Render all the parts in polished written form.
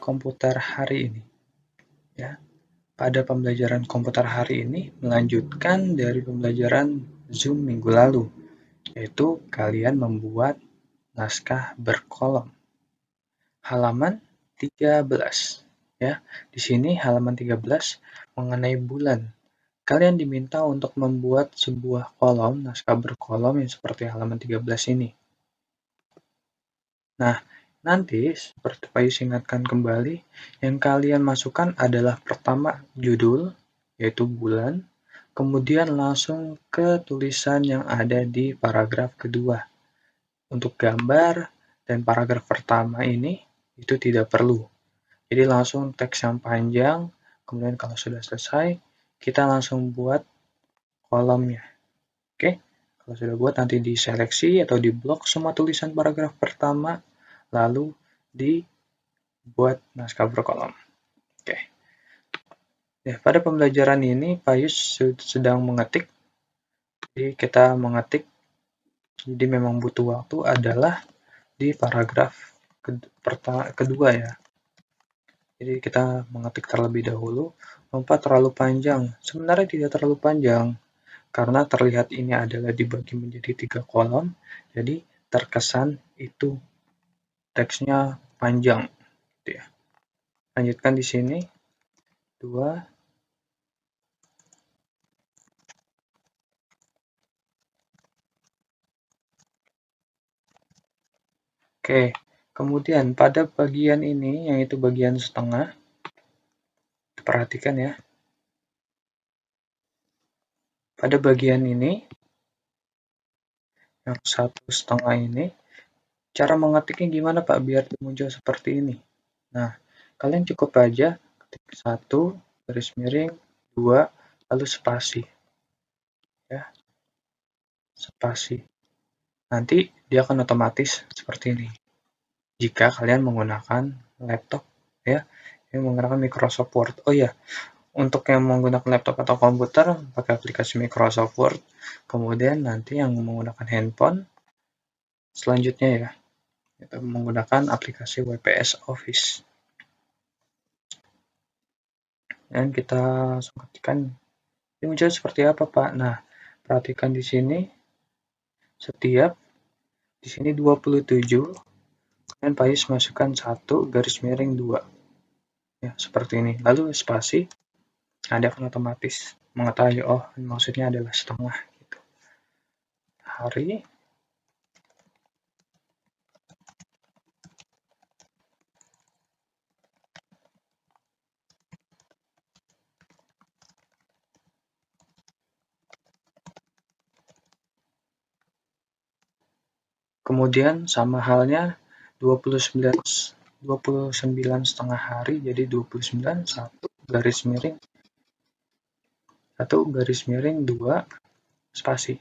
komputer hari ini. Ya, pada pembelajaran komputer hari ini melanjutkan dari pembelajaran Zoom minggu lalu, yaitu kalian membuat naskah berkolom. Halaman 13. Ya, di sini halaman 13 mengenai bulan. Kalian diminta untuk membuat sebuah kolom, naskah berkolom yang seperti halaman 13 ini. Nah, nanti seperti Payus ingatkan kembali, yang kalian masukkan adalah pertama judul, yaitu bulan, kemudian langsung ke tulisan yang ada di paragraf kedua. Untuk gambar dan paragraf pertama ini, itu tidak perlu. Jadi langsung teks yang panjang, kemudian kalau sudah selesai, kita langsung buat kolomnya. Oke, kalau sudah buat nanti diseleksi atau diblok semua tulisan paragraf pertama, lalu dibuat naskah berkolom. Oke. Ya, pada pembelajaran ini Payus sedang mengetik. Jadi kita mengetik, jadi memang butuh waktu adalah di paragraf kedua ya. Jadi kita mengetik terlebih dahulu, 4 terlalu panjang. Sebenarnya tidak terlalu panjang, karena terlihat ini adalah dibagi menjadi 3 kolom, jadi terkesan itu teksnya panjang. Gitu ya. Lanjutkan di sini, 2. Oke, kemudian pada bagian ini, yang itu bagian setengah, perhatikan ya. Pada bagian ini, yang 1,5 ini, cara mengetiknya gimana Pak biar muncul seperti ini? Nah, kalian cukup aja ketik 1, garis miring, 2, lalu spasi. Ya, spasi. Nanti dia akan otomatis seperti ini. Jika kalian menggunakan laptop, ya, yang menggunakan Microsoft Word. Oh ya, untuk yang menggunakan laptop atau komputer, pakai aplikasi Microsoft Word. Kemudian nanti yang menggunakan handphone, selanjutnya ya, itu menggunakan aplikasi WPS Office. Dan kita langsung ketikkan, ini muncul seperti apa Pak? Nah, perhatikan di sini, setiap di sini 27, kemudian Payus masukkan 1, garis miring 2. Ya, seperti ini. Lalu spasi, Anda akan otomatis mengetahui, oh maksudnya adalah setengah. Gitu. Hari, kemudian sama halnya 29,5 hari, jadi 29, 1, garis miring 1, garis miring 2, spasi.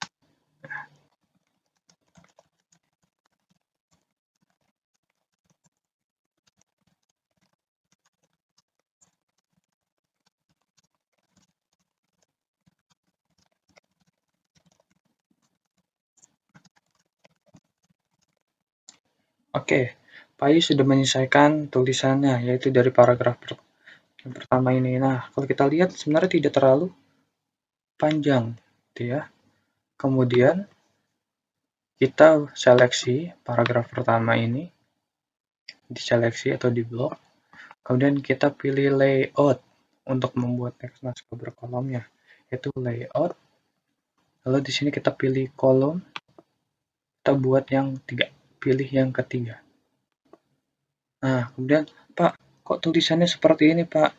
Oke, Payus sudah menyelesaikan tulisannya, yaitu dari paragraf yang pertama ini. Nah, kalau kita lihat sebenarnya tidak terlalu panjang, gitu ya. Kemudian kita seleksi paragraf pertama ini, diseleksi atau diblok. Kemudian kita pilih layout untuk membuat teks naskah berkolomnya, yaitu layout. Lalu di sini kita pilih kolom, kita buat yang 3, pilih yang ketiga. Nah, kemudian, Pak, kok tulisannya seperti ini, Pak?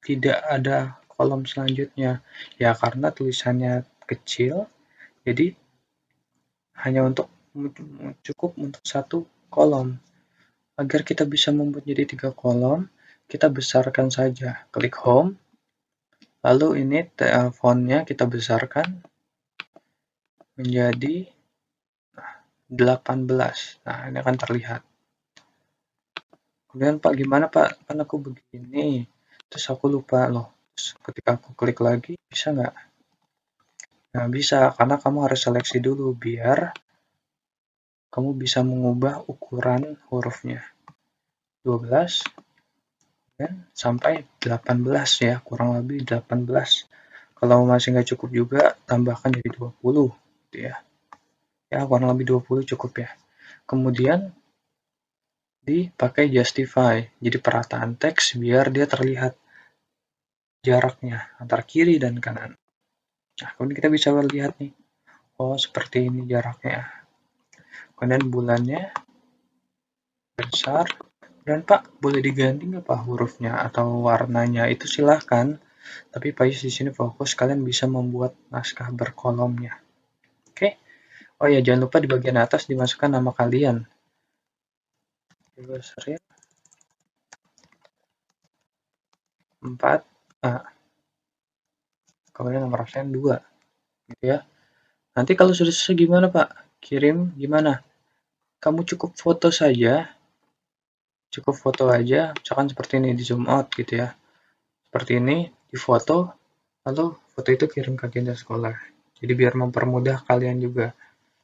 Tidak ada kolom selanjutnya. Ya, karena tulisannya kecil, jadi hanya cukup untuk 1 kolom. Agar kita bisa membuat jadi 3 kolom, kita besarkan saja. Klik Home, lalu ini fontnya kita besarkan menjadi 18. Nah, ini akan terlihat. Kemudian Pak, gimana Pak? Kan aku begini, terus aku lupa loh. Terus ketika aku klik lagi, bisa nggak? Nah, bisa, karena kamu harus seleksi dulu biar kamu bisa mengubah ukuran hurufnya. 12, sampai 18 ya, kurang lebih 18. Kalau masih nggak cukup juga, tambahkan jadi 20 gitu ya. Ya, kurang lebih 20 cukup ya. Kemudian dipakai justify, jadi perataan teks biar dia terlihat jaraknya antara kiri dan kanan. Nah, kemudian kita bisa lihat nih, oh seperti ini jaraknya. Kemudian bulannya besar, dan Pak boleh diganti nggak Pak hurufnya atau warnanya, itu silahkan. Tapi Pak di sini fokus kalian bisa membuat naskah berkolomnya. Oke. Oh ya, jangan lupa di bagian atas dimasukkan nama kalian. Illustrate 4A. Kemudian nomor absen 2. Gitu ya. Nanti kalau sudah selesai gimana Pak? Kirim gimana? Kamu cukup foto saja. Cukup foto aja. Misalkan seperti ini di zoom out gitu ya. Seperti ini di foto. Lalu foto itu kirim ke agenda sekolah. Jadi biar mempermudah kalian juga.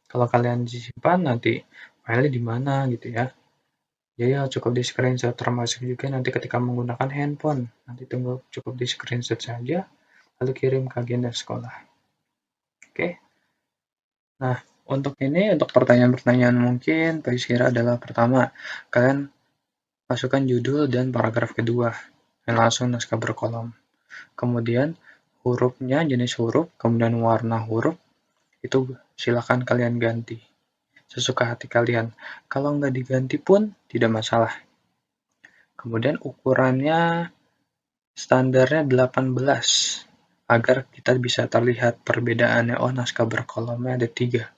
Kalau kalian disimpan nanti filenya di mana gitu ya. Jadi ya cukup di screenshot, termasuk juga nanti ketika menggunakan handphone. Nanti tunggu cukup di screenshot saja, lalu kirim ke agenda sekolah. Oke. Nah, untuk pertanyaan-pertanyaan mungkin Pak Iskira adalah pertama, kalian masukkan judul dan paragraf kedua, dan langsung naskah berkolom. Kemudian hurufnya, jenis huruf, kemudian warna huruf, itu silakan kalian ganti sesuka hati kalian. Kalau nggak diganti pun tidak masalah. Kemudian ukurannya standarnya 18 agar kita bisa terlihat perbedaannya. Oh, naskah berkolomnya ada 3.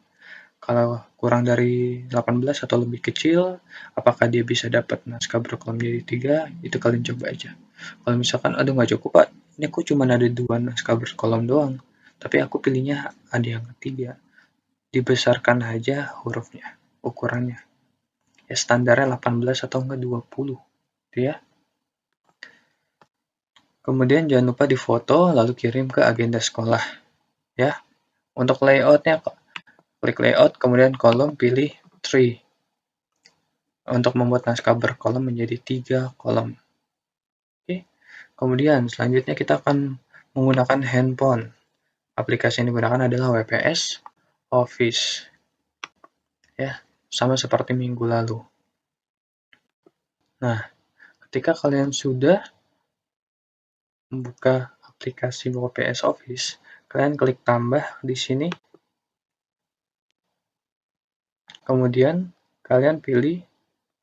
Kalau kurang dari 18 atau lebih kecil, apakah dia bisa dapat naskah berkolom jadi 3? Itu kalian coba aja. Kalau misalkan, aduh nggak cukup Pak, ini aku cuma ada 2 naskah berkolom doang, tapi aku pilihnya ada yang ketiga. Dibesarkan aja hurufnya, ukurannya. Ya standarnya 18 atau enggak 20. Gitu ya. Kemudian jangan lupa difoto lalu kirim ke agenda sekolah. Ya. Untuk layoutnya, klik layout, kemudian kolom, pilih 3. Untuk membuat naskah berkolom menjadi 3 kolom. Oke. Kemudian selanjutnya kita akan menggunakan handphone. Aplikasi yang digunakan adalah WPS Office. Ya, sama seperti minggu lalu. Nah, ketika kalian sudah membuka aplikasi WPS Office, kalian klik tambah di sini. Kemudian kalian pilih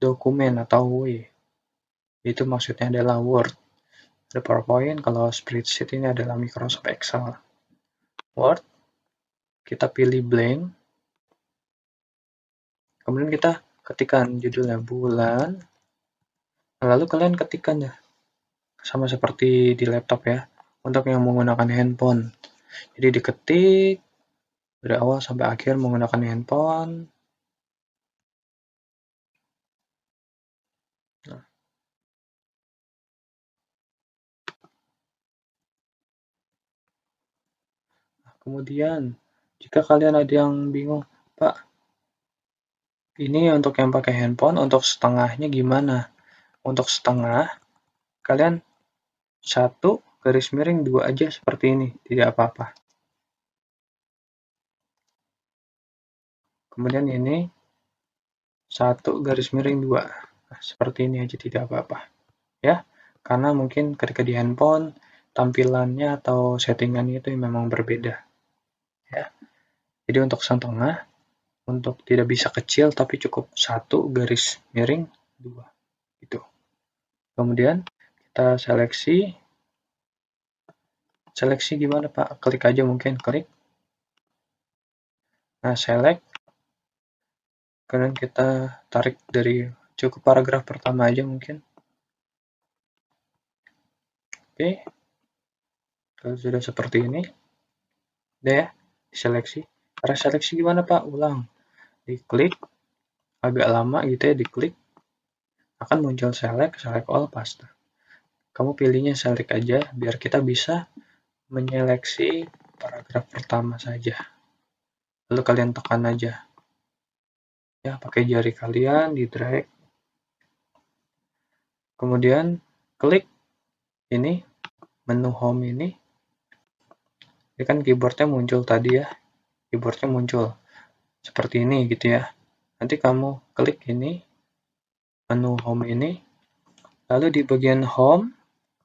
dokumen atau W. Itu maksudnya adalah Word. Ada PowerPoint, kalau spreadsheet ini adalah Microsoft Excel. Word, kita pilih blank. Kemudian kita ketikkan judulnya bulan. Lalu kalian ketikkan ya. Sama seperti di laptop ya. Untuk yang menggunakan handphone. Jadi diketik dari awal sampai akhir menggunakan handphone. Nah, kemudian jika kalian ada yang bingung, Pak, ini untuk yang pakai handphone, untuk setengahnya gimana? Untuk setengah, kalian 1 garis miring 2 aja seperti ini, tidak apa-apa. Kemudian ini 1 garis miring 2. Nah, seperti ini aja tidak apa-apa. Ya, karena mungkin ketika di handphone, tampilannya atau settingannya itu memang berbeda. Ya, jadi untuk setengah, untuk tidak bisa kecil tapi cukup 1 garis miring 2. Gitu. Kemudian kita seleksi gimana Pak? Klik aja mungkin, klik. Nah, select. Kemudian kita tarik dari cukup paragraf pertama aja mungkin. Oke. Kalau sudah seperti ini, udah ya, diseleksi. Cara seleksi gimana Pak? Ulang. Diklik, agak lama gitu ya, diklik. Akan muncul select all, paste. Kamu pilihnya select aja, biar kita bisa menyeleksi paragraf pertama saja. Lalu kalian tekan aja. Ya, pakai jari kalian, di drag. Kemudian klik ini, menu home ini kan keyboardnya muncul tadi ya, keyboardnya muncul seperti ini gitu ya. Nanti kamu klik ini, menu home ini, lalu di bagian home,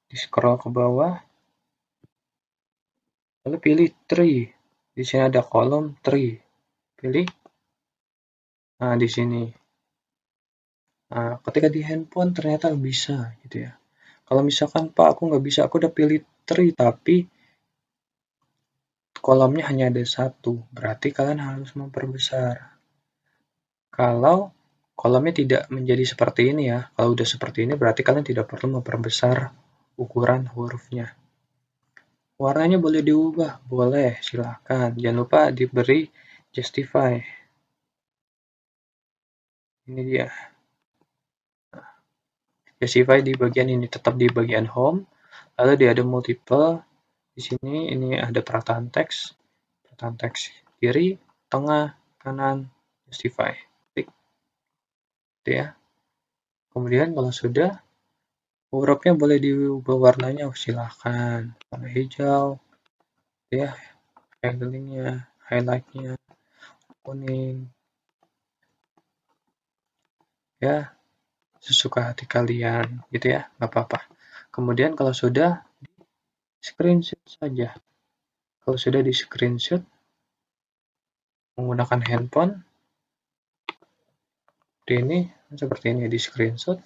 di scroll ke bawah, lalu pilih tree. Di sini ada kolom tree. Pilih. Nah, di sini. Nah, ketika di handphone ternyata bisa gitu ya. Kalau misalkan Pak, aku nggak bisa, aku udah pilih tree tapi kolomnya hanya ada satu, berarti kalian harus memperbesar. Kalau kolomnya tidak menjadi seperti ini ya, kalau udah seperti ini berarti kalian tidak perlu memperbesar ukuran hurufnya. Warnanya boleh diubah, boleh, silahkan. Jangan lupa diberi justify. Ini dia. Justify di bagian ini, tetap di bagian home. Lalu dia ada multiple. Di sini ini ada perataan teks. Perataan teks kiri, tengah, kanan, justify. Klik. Gitu ya. Kemudian kalau sudah, hurufnya boleh diubah warnanya, silahkan. Warna hijau, ya, handlingnya, highlightnya, kuning, ya, sesuka hati kalian, gitu ya, nggak apa-apa. Kemudian kalau sudah, screenshot saja. Kalau sudah di screenshot, menggunakan handphone, seperti ini di screenshot.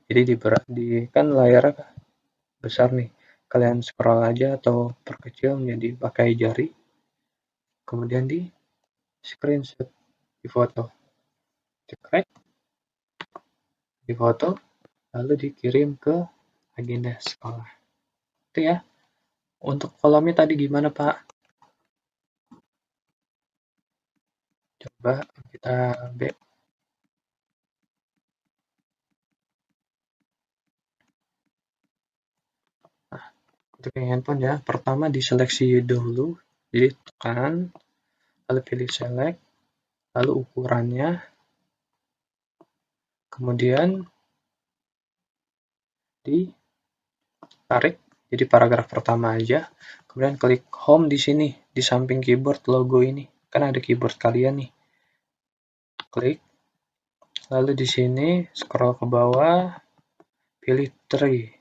Jadi di kan layar besar nih. Kalian scroll aja atau perkecil menjadi pakai jari. Kemudian di screenshot, di foto. Cekrek, di foto, lalu dikirim ke agenda sekolah. Itu ya. Untuk kolomnya tadi gimana, Pak? Coba kita back. Nah, untuk yang handphone ya, pertama diseleksi dulu, jadi tekan, lalu pilih select, lalu ukurannya, kemudian ditarik, jadi paragraf pertama aja, kemudian klik home di sini, di samping keyboard logo ini, kan ada keyboard kalian nih, klik, lalu di sini scroll ke bawah, pilih tree,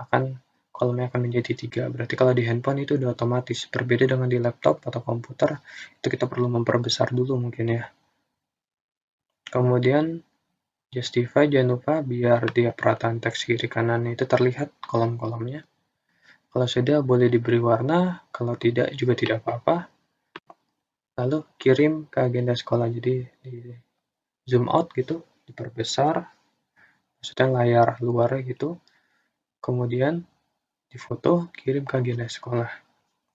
akan kolomnya akan menjadi 3. Berarti kalau di handphone itu udah otomatis. Berbeda dengan di laptop atau komputer, itu kita perlu memperbesar dulu mungkin ya. Kemudian justify, jangan lupa biar dia perataan teks kiri kanan itu terlihat kolom-kolomnya. Kalau sudah boleh diberi warna, kalau tidak juga tidak apa-apa. Lalu kirim ke agenda sekolah, jadi di zoom out gitu, diperbesar, maksudnya layar luarnya gitu. Kemudian di foto, kirim ke agenda sekolah.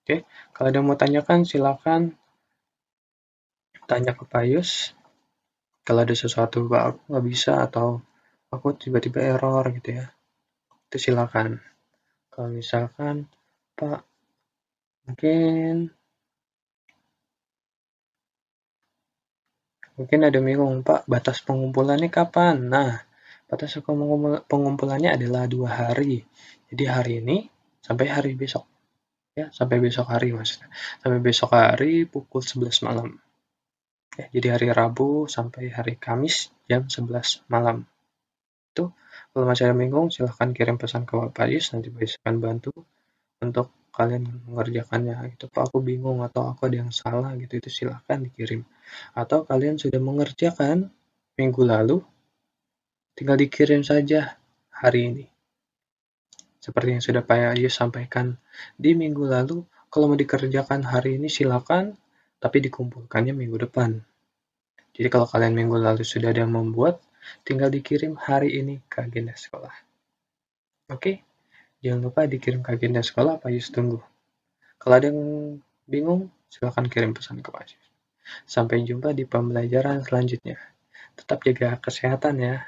Oke, kalau ada mau tanyakan silakan tanya ke Payus. Kalau ada sesuatu Pak aku nggak bisa atau aku tiba-tiba error gitu ya, itu silakan. Kalau misalkan Pak mungkin ada bingung Pak, batas pengumpulannya kapan? Nah, batas pengumpulannya adalah 2 hari. Jadi hari ini sampai hari besok ya, sampai besok hari maksudnya. Sampai besok hari pukul 11 malam. Ya, jadi hari Rabu sampai hari Kamis jam 11 malam. Itu kalau masih ada bingung silahkan kirim pesan ke Pak Yus, nanti Pak Yus akan bantu untuk kalian mengerjakannya. Itu Pak aku bingung atau aku ada yang salah gitu, itu silahkan dikirim. Atau kalian sudah mengerjakan minggu lalu, tinggal dikirim saja hari ini. Seperti yang sudah Pak Yus sampaikan di minggu lalu, kalau mau dikerjakan hari ini silakan, tapi dikumpulkannya minggu depan. Jadi kalau kalian minggu lalu sudah ada yang membuat, tinggal dikirim hari ini ke agenda sekolah. Oke, jangan lupa dikirim ke agenda sekolah, Pak Yus tunggu. Kalau ada yang bingung, silakan kirim pesan ke Pak Yus. Sampai jumpa di pembelajaran selanjutnya. Tetap jaga kesehatan ya.